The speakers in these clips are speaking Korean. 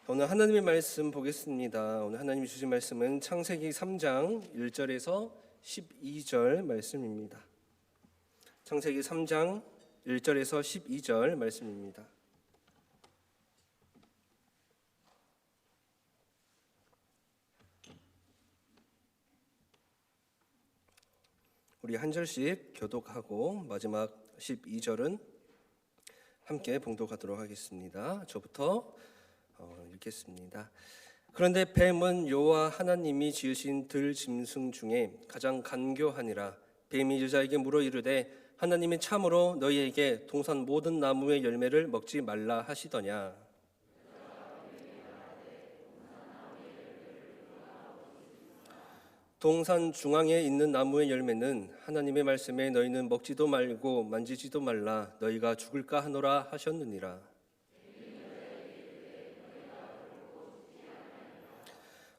오늘 하나님의 말씀 보겠습니다. 오늘 하나님이 주신 말씀은 창세기 3장 1절에서 12절 말씀입니다. 창세기 3장 1절에서 12절 말씀입니다. 우리 한 절씩 교독하고 마지막 12절은 함께 봉독하도록 하겠습니다. 저부터 읽겠습니다. 그런데 뱀은 여호와 하나님이 지으신 들 짐승 중에 가장 간교하니라. 뱀이 여자에게 물어 이르되 하나님이 참으로 너희에게 동산 모든 나무의 열매를 먹지 말라 하시더냐. 동산 중앙에 있는 나무의 열매는 하나님의 말씀에 너희는 먹지도 말고 만지지도 말라 너희가 죽을까 하노라 하셨느니라.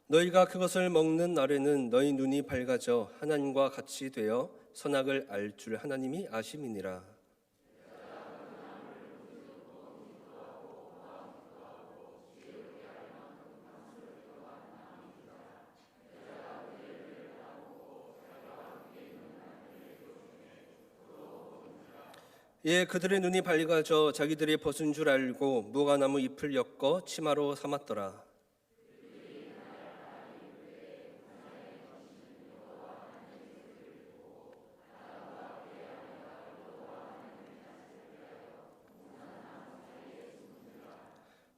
너희가 그것을 먹는 날에는 너희 눈이 밝아져 하나님과 같이 되어 선악을 알 줄 하나님이 아심이니라. 예, 그들의 눈이 밝아져 자기들이 벗은 줄 알고 무화과나무 잎을 엮어 치마로 삼았더라.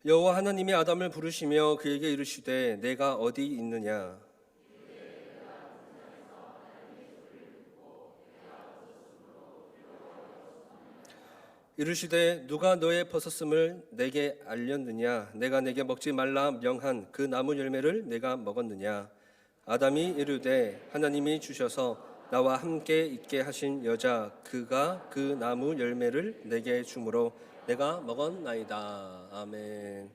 여호와 하나님이 아담을 부르시며 그에게 이르시되 내가 어디 있느냐. 이르시되 누가 너의 벗었음을 내게 알렸느냐. 내가 내게 먹지 말라 명한 그 나무 열매를 내가 먹었느냐. 아담이 이르되 하나님이 주셔서 나와 함께 있게 하신 여자 그가 그 나무 열매를 내게 주므로 내가 먹었나이다. 아멘.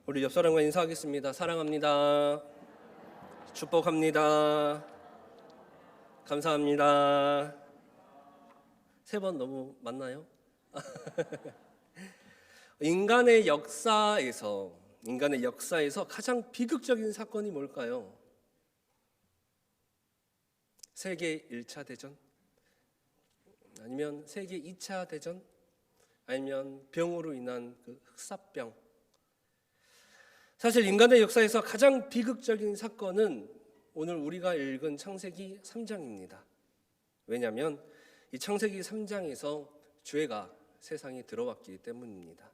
우리 옆 사람과 인사하겠습니다. 사랑합니다. 축복합니다. 감사합니다. 3번 너무 많나요? 인간의 역사에서 가장 비극적인 사건이 뭘까요? 세계 1차 대전? 아니면 세계 2차 대전? 아니면 병으로 인한 그 흑사병. 사실 인간의 역사에서 가장 비극적인 사건은 오늘 우리가 읽은 창세기 3장입니다. 왜냐하면 이 창세기 3장에서 죄가 세상에 들어왔기 때문입니다.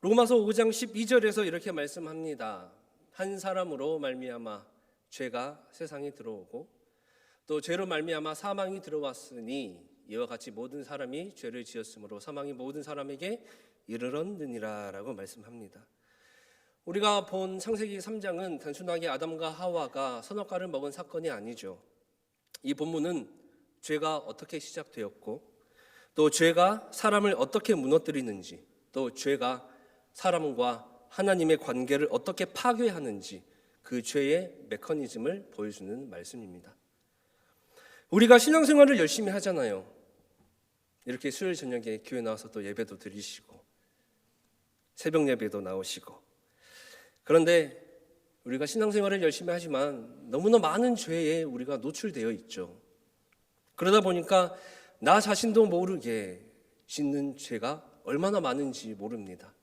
로마서 5장 12절에서 이렇게 말씀합니다. 한 사람으로 말미암아 죄가 세상에 들어오고 또 죄로 말미암아 사망이 들어왔으니 이와 같이 모든 사람이 죄를 지었으므로 사망이 모든 사람에게 이르렀느니라 라고 말씀합니다. 우리가 본 창세기 3장은 단순하게 아담과 하와가 선악과를 먹은 사건이 아니죠. 이 본문은 죄가 어떻게 시작되었고 또 죄가 사람을 어떻게 무너뜨리는지 또 죄가 사람과 하나님의 관계를 어떻게 파괴하는지 그 죄의 메커니즘을 보여주는 말씀입니다. 우리가 신앙생활을 열심히 하잖아요. 이렇게 수요일 저녁에 교회 나와서 또 예배도 드리시고 새벽 예배도 나오시고 그런데 우리가 신앙생활을 열심히 하지만 너무나 많은 죄에 우리가 노출되어 있죠. 그러다 보니까 나 자신도 모르게 짓는 죄가 얼마나 많은지 모릅니다.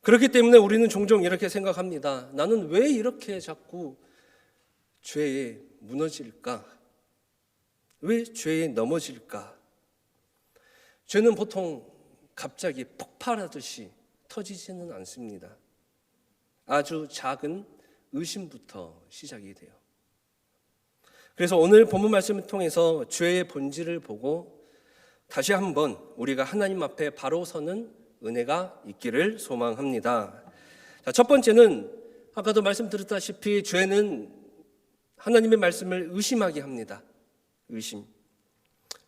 그렇기 때문에 우리는 종종 이렇게 생각합니다. 나는 왜 이렇게 자꾸 죄에 무너질까? 왜 죄에 넘어질까? 죄는 보통 갑자기 폭발하듯이 터지지는 않습니다. 아주 작은 의심부터 시작이 돼요. 그래서 오늘 본문 말씀을 통해서 죄의 본질을 보고 다시 한번 우리가 하나님 앞에 바로 서는 은혜가 있기를 소망합니다. 자, 첫 번째는 아까도 말씀드렸다시피 죄는 하나님의 말씀을 의심하게 합니다. 의심.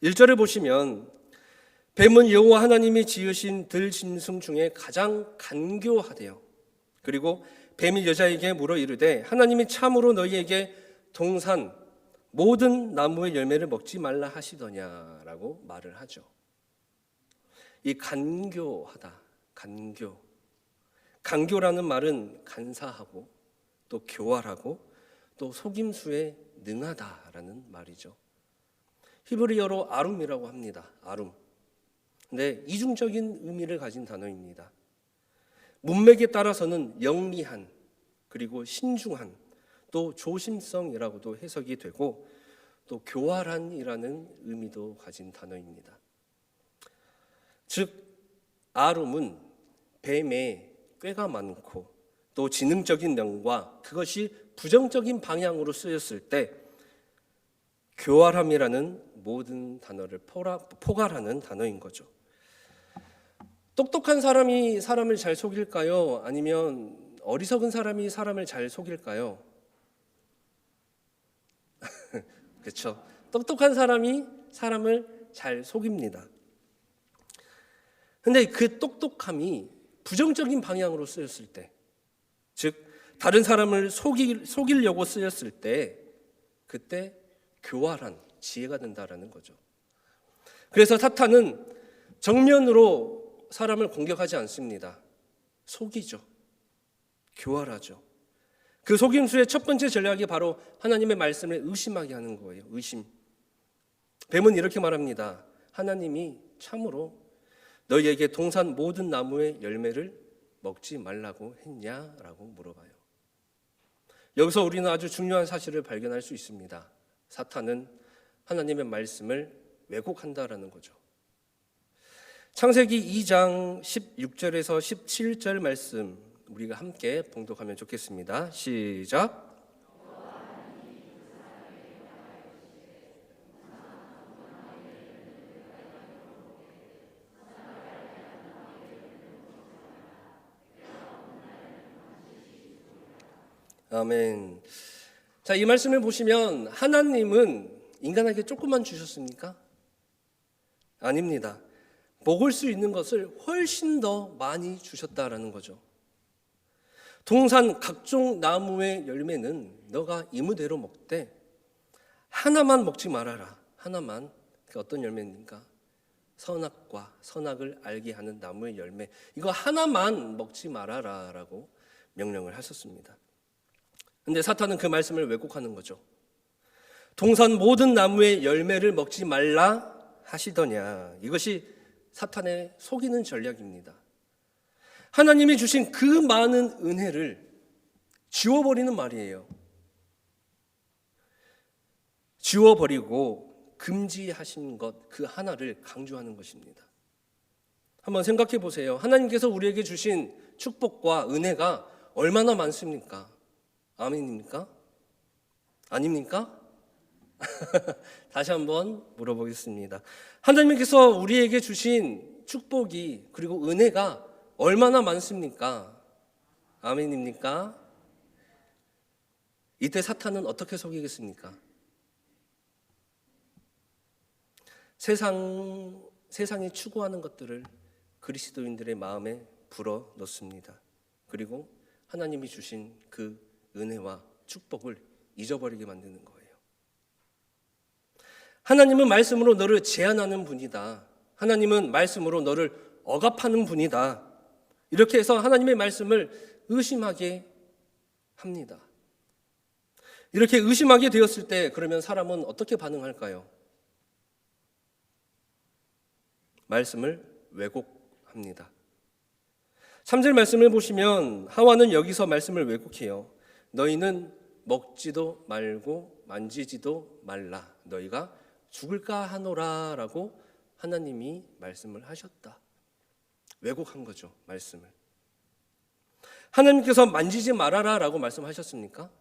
1절을 보시면 뱀은 여호와 하나님이 지으신 들 짐승 중에 가장 간교하대요. 그리고 뱀이 여자에게 물어 이르되 하나님이 참으로 너희에게 동산 모든 나무의 열매를 먹지 말라 하시더냐라고 말을 하죠. 이 간교하다, 간교라는 말은 간사하고 또 교활하고 또 속임수에 능하다라는 말이죠. 히브리어로 아룸이라고 합니다. 아룸. 근데 이중적인 의미를 가진 단어입니다. 문맥에 따라서는 영리한, 그리고 신중한, 또 조심성이라고도 해석이 되고 또 교활한이라는 의미도 가진 단어입니다. 즉 아룸은 뱀에 꾀가 많고 또 지능적인 면과 그것이 부정적인 방향으로 쓰였을 때 교활함이라는 모든 단어를 포괄하는 단어인 거죠. 똑똑한 사람이 사람을 잘 속일까요? 아니면 어리석은 사람이 사람을 잘 속일까요? 그렇죠. 똑똑한 사람이 사람을 잘 속입니다. 근데 그 똑똑함이 부정적인 방향으로 쓰였을 때, 즉 다른 사람을 속이려고 쓰였을 때 그때 교활한 지혜가 된다라는 거죠. 그래서 사탄은 정면으로 사람을 공격하지 않습니다. 속이죠. 교활하죠. 그 속임수의 첫 번째 전략이 바로 하나님의 말씀을 의심하게 하는 거예요. 의심. 뱀은 이렇게 말합니다. 하나님이 참으로 너희에게 동산 모든 나무의 열매를 먹지 말라고 했냐라고 물어봐요. 여기서 우리는 아주 중요한 사실을 발견할 수 있습니다. 사탄은 하나님의 말씀을 왜곡한다라는 거죠. 창세기 2장 16절에서 17절 말씀 우리가 함께 봉독하면 좋겠습니다. 시작. 아멘. 자, 이 말씀을 보시면 하나님은 인간에게 조금만 주셨습니까? 아닙니다. 먹을 수 있는 것을 훨씬 더 많이 주셨다라는 거죠. 동산 각종 나무의 열매는 너가 이무대로 먹되 하나만 먹지 말아라. 하나만. 그 어떤 열매입니까? 선악과 선악을 알게 하는 나무의 열매. 이거 하나만 먹지 말아라 라고 명령을 하셨습니다. 근데 사탄은 그 말씀을 왜곡하는 거죠. 동산 모든 나무의 열매를 먹지 말라 하시더냐. 이것이 사탄의 속이는 전략입니다. 하나님이 주신 그 많은 은혜를 지워버리는 말이에요. 지워버리고 금지하신 것 그 하나를 강조하는 것입니다. 한번 생각해 보세요. 하나님께서 우리에게 주신 축복과 은혜가 얼마나 많습니까? 아멘입니까? 아닙니까? 다시 한번 물어보겠습니다. 하나님께서 우리에게 주신 축복이 그리고 은혜가 얼마나 많습니까? 아멘입니까? 이때 사탄은 어떻게 속이겠습니까? 세상이 추구하는 것들을 그리스도인들의 마음에 불어 넣습니다. 그리고 하나님이 주신 그 은혜와 축복을 잊어버리게 만드는 거예요. 하나님은 말씀으로 너를 제한하는 분이다. 하나님은 말씀으로 너를 억압하는 분이다. 이렇게 해서 하나님의 말씀을 의심하게 합니다. 이렇게 의심하게 되었을 때 그러면 사람은 어떻게 반응할까요? 말씀을 왜곡합니다. 3절 말씀을 보시면 하와는 여기서 말씀을 왜곡해요. 너희는 먹지도 말고 만지지도 말라. 너희가 죽을까 하노라 라고 하나님이 말씀을 하셨다. 왜곡한 거죠. 말씀을. 하나님께서 만지지 말아라 라고 말씀하셨습니까?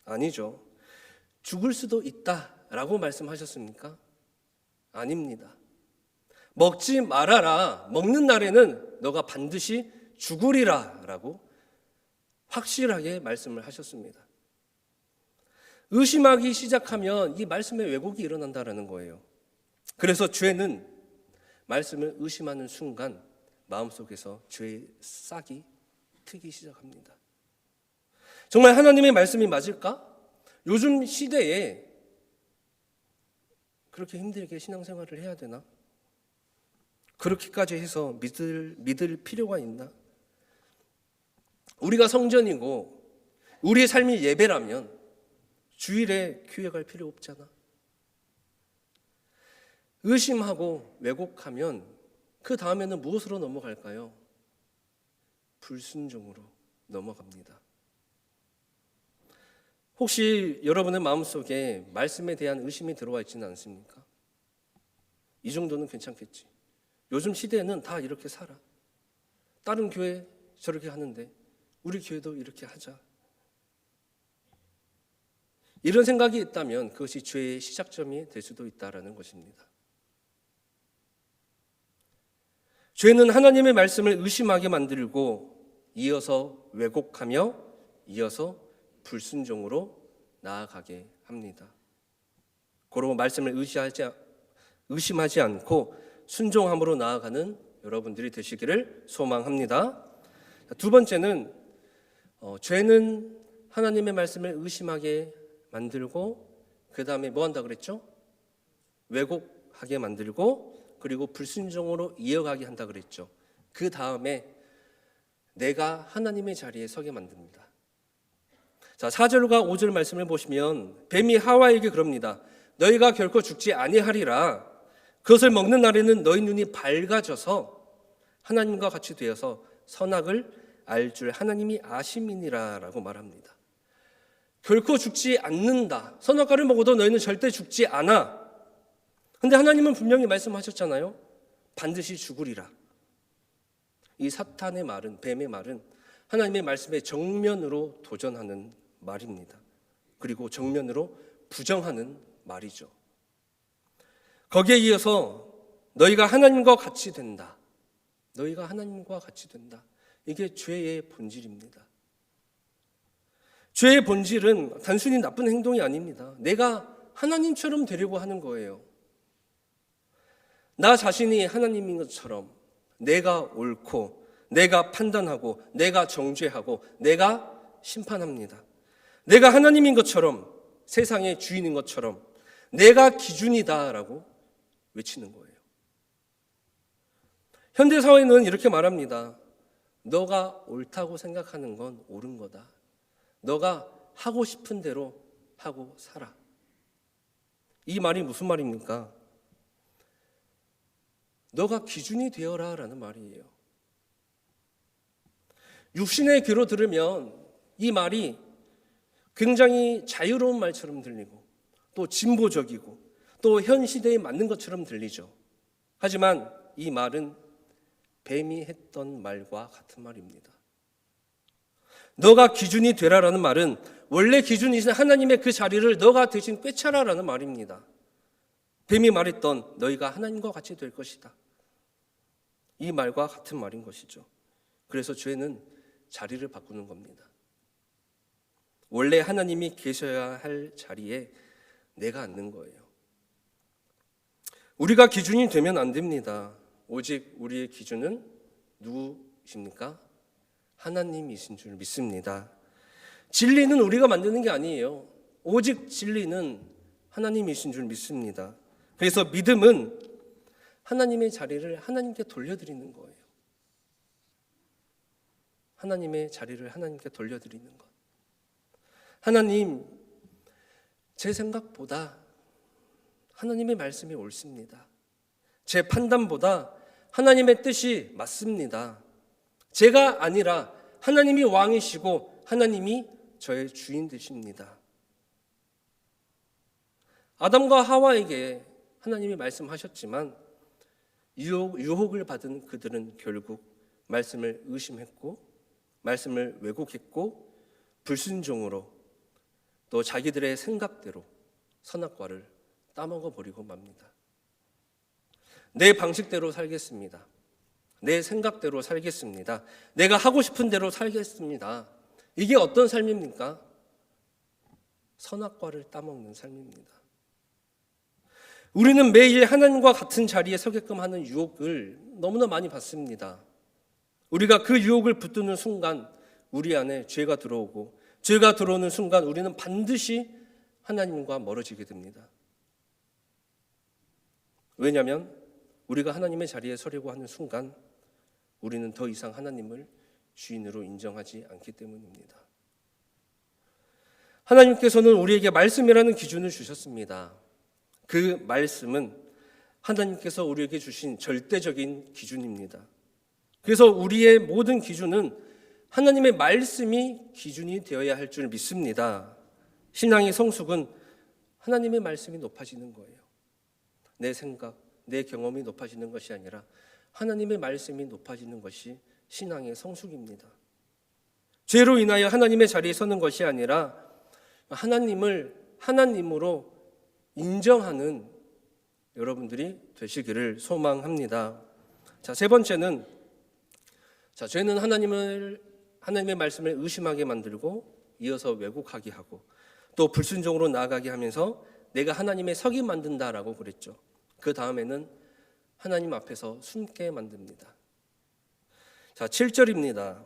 아니죠. 죽을 수도 있다 라고 말씀하셨습니까? 아닙니다. 먹지 말아라. 먹는 날에는 너가 반드시 죽으리라 라고 확실하게 말씀을 하셨습니다. 의심하기 시작하면 이 말씀의 왜곡이 일어난다는 거예요. 그래서 죄는 말씀을 의심하는 순간 마음속에서 죄의 싹이 트기 시작합니다. 정말 하나님의 말씀이 맞을까? 요즘 시대에 그렇게 힘들게 신앙생활을 해야 되나? 그렇게까지 해서 믿을 필요가 있나? 우리가 성전이고 우리의 삶이 예배라면 주일에 교회 갈 필요 없잖아. 의심하고 왜곡하면 그 다음에는 무엇으로 넘어갈까요? 불순종으로 넘어갑니다. 혹시 여러분의 마음속에 말씀에 대한 의심이 들어와 있지는 않습니까? 이 정도는 괜찮겠지. 요즘 시대에는 다 이렇게 살아. 다른 교회 저렇게 하는데 우리 교회도 이렇게 하자. 이런 생각이 있다면 그것이 죄의 시작점이 될 수도 있다는 것입니다. 죄는 하나님의 말씀을 의심하게 만들고 이어서 왜곡하며 이어서 불순종으로 나아가게 합니다. 고로 말씀을 의심하지 않고 순종함으로 나아가는 여러분들이 되시기를 소망합니다. 두 번째는 죄는 하나님의 말씀을 의심하게 만들고 그 다음에 뭐 한다 그랬죠? 왜곡하게 만들고 그리고 불순종으로 이어가게 한다 그랬죠. 그 다음에 내가 하나님의 자리에 서게 만듭니다. 자, 4절과 5절 말씀을 보시면 뱀이 하와에게 그럽니다. 너희가 결코 죽지 아니하리라. 그것을 먹는 날에는 너희 눈이 밝아져서 하나님과 같이 되어서 선악을 알 줄 하나님이 아심이니라 라고 말합니다. 결코 죽지 않는다. 선악과를 먹어도 너희는 절대 죽지 않아. 근데 하나님은 분명히 말씀하셨잖아요. 반드시 죽으리라. 이 사탄의 말은, 뱀의 말은 하나님의 말씀에 정면으로 도전하는 말입니다. 그리고 정면으로 부정하는 말이죠. 거기에 이어서 너희가 하나님과 같이 된다. 너희가 하나님과 같이 된다. 이게 죄의 본질입니다. 죄의 본질은 단순히 나쁜 행동이 아닙니다. 내가 하나님처럼 되려고 하는 거예요. 나 자신이 하나님인 것처럼 내가 옳고 내가 판단하고 내가 정죄하고 내가 심판합니다. 내가 하나님인 것처럼 세상의 주인인 것처럼 내가 기준이다라고 외치는 거예요. 현대사회는 이렇게 말합니다. 너가 옳다고 생각하는 건 옳은 거다. 너가 하고 싶은 대로 하고 살아. 이 말이 무슨 말입니까? 너가 기준이 되어라 라는 말이에요. 육신의 귀로 들으면 이 말이 굉장히 자유로운 말처럼 들리고 또 진보적이고 또 현 시대에 맞는 것처럼 들리죠. 하지만 이 말은 뱀이 했던 말과 같은 말입니다. 너가 기준이 되라라는 말은 원래 기준이신 하나님의 그 자리를 너가 대신 꿰차라라는 말입니다. 뱀이 말했던 너희가 하나님과 같이 될 것이다. 이 말과 같은 말인 것이죠. 그래서 죄는 자리를 바꾸는 겁니다. 원래 하나님이 계셔야 할 자리에 내가 앉는 거예요. 우리가 기준이 되면 안 됩니다. 오직 우리의 기준은 누구십니까? 하나님이신 줄 믿습니다. 진리는 우리가 만드는 게 아니에요. 오직 진리는 하나님이신 줄 믿습니다. 그래서 믿음은 하나님의 자리를 하나님께 돌려드리는 거예요. 하나님의 자리를 하나님께 돌려드리는 것. 하나님, 제 생각보다 하나님의 말씀이 옳습니다. 제 판단보다 하나님의 뜻이 맞습니다. 제가 아니라 하나님이 왕이시고 하나님이 저의 주인 되십니다. 아담과 하와에게 하나님이 말씀하셨지만 유혹을 받은 그들은 결국 말씀을 의심했고 말씀을 왜곡했고 불순종으로 또 자기들의 생각대로 선악과를 따먹어 버리고 맙니다. 내 방식대로 살겠습니다. 내 생각대로 살겠습니다. 내가 하고 싶은 대로 살겠습니다. 이게 어떤 삶입니까? 선악과를 따먹는 삶입니다. 우리는 매일 하나님과 같은 자리에 서게끔 하는 유혹을 너무나 많이 받습니다. 우리가 그 유혹을 붙드는 순간 우리 안에 죄가 들어오고 죄가 들어오는 순간 우리는 반드시 하나님과 멀어지게 됩니다. 왜냐하면 우리가 하나님의 자리에 서려고 하는 순간 우리는 더 이상 하나님을 주인으로 인정하지 않기 때문입니다. 하나님께서는 우리에게 말씀이라는 기준을 주셨습니다. 그 말씀은 하나님께서 우리에게 주신 절대적인 기준입니다. 그래서 우리의 모든 기준은 하나님의 말씀이 기준이 되어야 할 줄 믿습니다. 신앙의 성숙은 하나님의 말씀이 높아지는 거예요. 내 생각, 내 경험이 높아지는 것이 아니라 하나님의 말씀이 높아지는 것이 신앙의 성숙입니다. 죄로 인하여 하나님의 자리에 서는 것이 아니라 하나님을 하나님으로 인정하는 여러분들이 되시기를 소망합니다. 자, 세 번째는 죄는 하나님의 말씀을 의심하게 만들고 이어서 왜곡하게 하고 또 불순종으로 나아가게 하면서 내가 하나님의 석이 만든다라고 그랬죠. 그 다음에는 하나님 앞에서 숨게 만듭니다. 자, 7절입니다.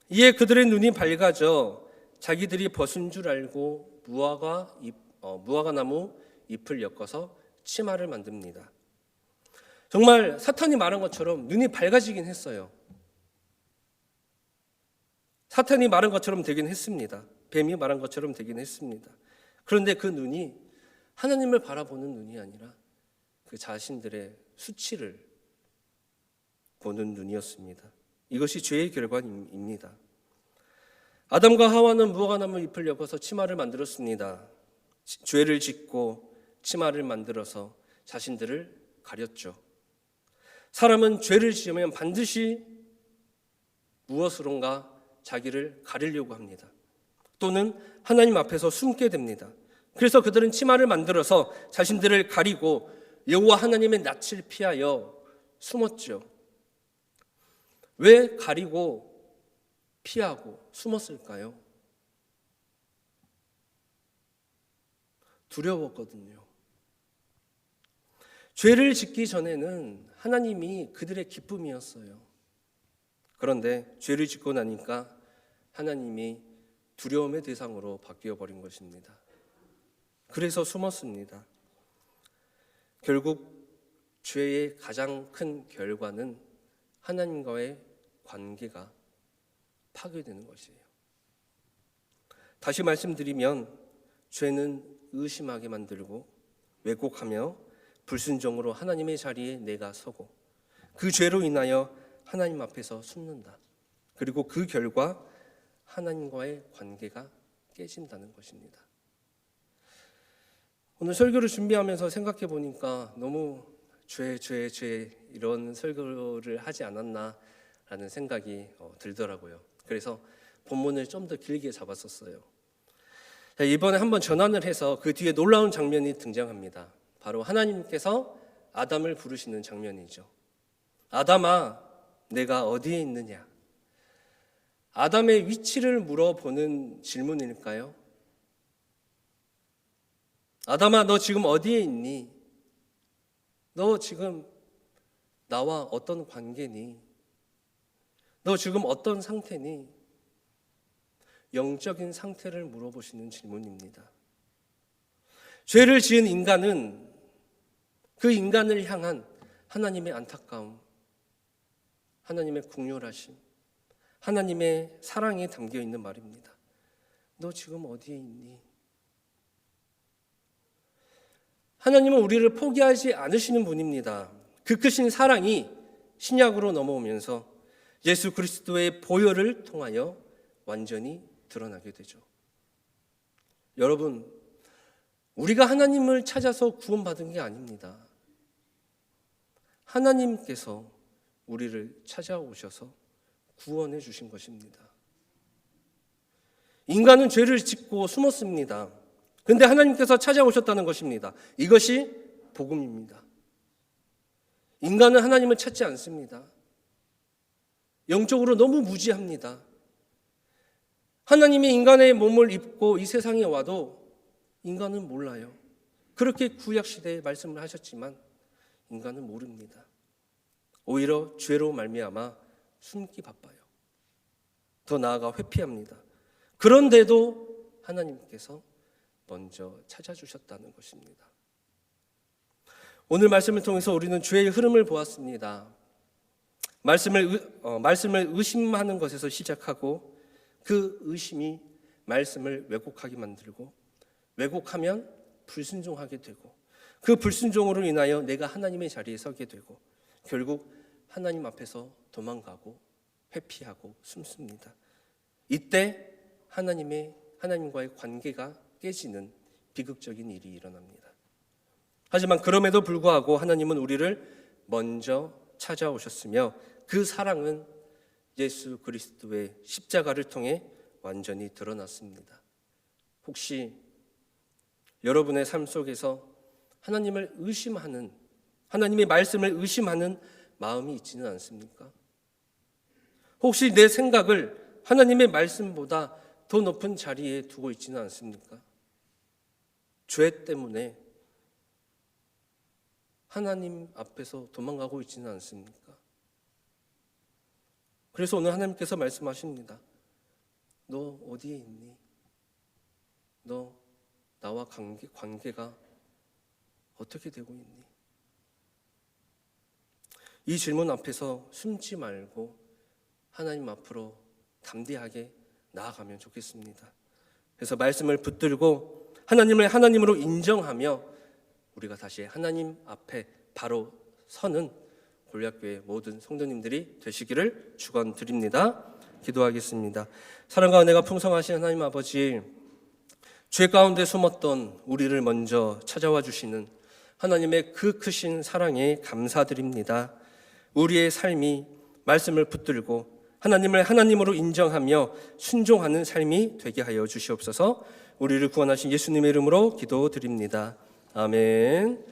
이에 그들의 눈이 밝아져 자기들이 벗은 줄 알고 무화과 나무 잎을 엮어서 치마를 만듭니다. 정말 사탄이 말한 것처럼 눈이 밝아지긴 했어요. 사탄이 말한 것처럼 되긴 했습니다. 뱀이 말한 것처럼 되긴 했습니다. 그런데 그 눈이 하나님을 바라보는 눈이 아니라 그 자신들의 수치를 보는 눈이었습니다. 이것이 죄의 결과입니다. 아담과 하와는 무화과나무 잎을 엮어서 치마를 만들었습니다. 죄를 짓고 치마를 만들어서 자신들을 가렸죠. 사람은 죄를 지으면 반드시 무엇으론가 자기를 가리려고 합니다. 또는 하나님 앞에서 숨게 됩니다. 그래서 그들은 치마를 만들어서 자신들을 가리고 여호와 하나님의 낯을 피하여 숨었죠. 왜 가리고 피하고 숨었을까요? 두려웠거든요. 죄를 짓기 전에는 하나님이 그들의 기쁨이었어요. 그런데 죄를 짓고 나니까 하나님이 두려움의 대상으로 바뀌어 버린 것입니다. 그래서 숨었습니다. 결국 죄의 가장 큰 결과는 하나님과의 관계가 파괴되는 것이에요. 다시 말씀드리면 죄는 의심하게 만들고 왜곡하며 불순종으로 하나님의 자리에 내가 서고 그 죄로 인하여 하나님 앞에서 숨는다. 그리고 그 결과 하나님과의 관계가 깨진다는 것입니다. 오늘 설교를 준비하면서 생각해 보니까 너무 죄 이런 설교를 하지 않았나라는 생각이 들더라고요. 그래서 본문을 좀 더 길게 잡았었어요. 이번에 한번 전환을 해서 그 뒤에 놀라운 장면이 등장합니다. 바로 하나님께서 아담을 부르시는 장면이죠. 아담아, 내가 어디에 있느냐? 아담의 위치를 물어보는 질문일까요? 아담아, 너 지금 어디에 있니? 너 지금 나와 어떤 관계니? 너 지금 어떤 상태니? 영적인 상태를 물어보시는 질문입니다. 죄를 지은 인간은 그 인간을 향한 하나님의 안타까움, 하나님의 긍휼하심, 하나님의 사랑이 담겨 있는 말입니다. 너 지금 어디에 있니? 하나님은 우리를 포기하지 않으시는 분입니다. 그 크신 사랑이 신약으로 넘어오면서 예수 그리스도의 보혈을 통하여 완전히 드러나게 되죠. 여러분, 우리가 하나님을 찾아서 구원받은 게 아닙니다. 하나님께서 우리를 찾아오셔서 구원해 주신 것입니다. 인간은 죄를 짓고 숨었습니다. 그런데 하나님께서 찾아오셨다는 것입니다. 이것이 복음입니다. 인간은 하나님을 찾지 않습니다. 영적으로 너무 무지합니다. 하나님이 인간의 몸을 입고 이 세상에 와도 인간은 몰라요. 그렇게 구약시대에 말씀을 하셨지만 인간은 모릅니다. 오히려 죄로 말미암아 숨기 바빠요. 더 나아가 회피합니다. 그런데도 하나님께서 먼저 찾아주셨다는 것입니다. 오늘 말씀을 통해서 우리는 죄의 흐름을 보았습니다. 말씀을 의심하는 것에서 시작하고 그 의심이 말씀을 왜곡하게 만들고 왜곡하면 불순종하게 되고 그 불순종으로 인하여 내가 하나님의 자리에 서게 되고 결국 하나님 앞에서 도망가고 회피하고 숨습니다. 이때 하나님과의 관계가 깨지는 비극적인 일이 일어납니다. 하지만 그럼에도 불구하고 하나님은 우리를 먼저 찾아오셨으며 그 사랑은 예수 그리스도의 십자가를 통해 완전히 드러났습니다. 혹시 여러분의 삶 속에서 하나님을 의심하는, 하나님의 말씀을 의심하는 마음이 있지는 않습니까? 혹시 내 생각을 하나님의 말씀보다 더 높은 자리에 두고 있지는 않습니까? 죄 때문에 하나님 앞에서 도망가고 있지는 않습니까? 그래서 오늘 하나님께서 말씀하십니다. 너 어디에 있니? 너 나와 관계가 어떻게 되고 있니? 이 질문 앞에서 숨지 말고 하나님 앞으로 담대하게 나아가면 좋겠습니다. 그래서 말씀을 붙들고 하나님을 하나님으로 인정하며 우리가 다시 하나님 앞에 바로 서는 골략교회 모든 성도님들이 되시기를 축원드립니다. 기도하겠습니다. 사랑과 은혜가 풍성하신 하나님 아버지, 죄 가운데 숨었던 우리를 먼저 찾아와 주시는 하나님의 그 크신 사랑에 감사드립니다. 우리의 삶이 말씀을 붙들고 하나님을 하나님으로 인정하며 순종하는 삶이 되게 하여 주시옵소서. 우리를 구원하신 예수님의 이름으로 기도드립니다. 아멘.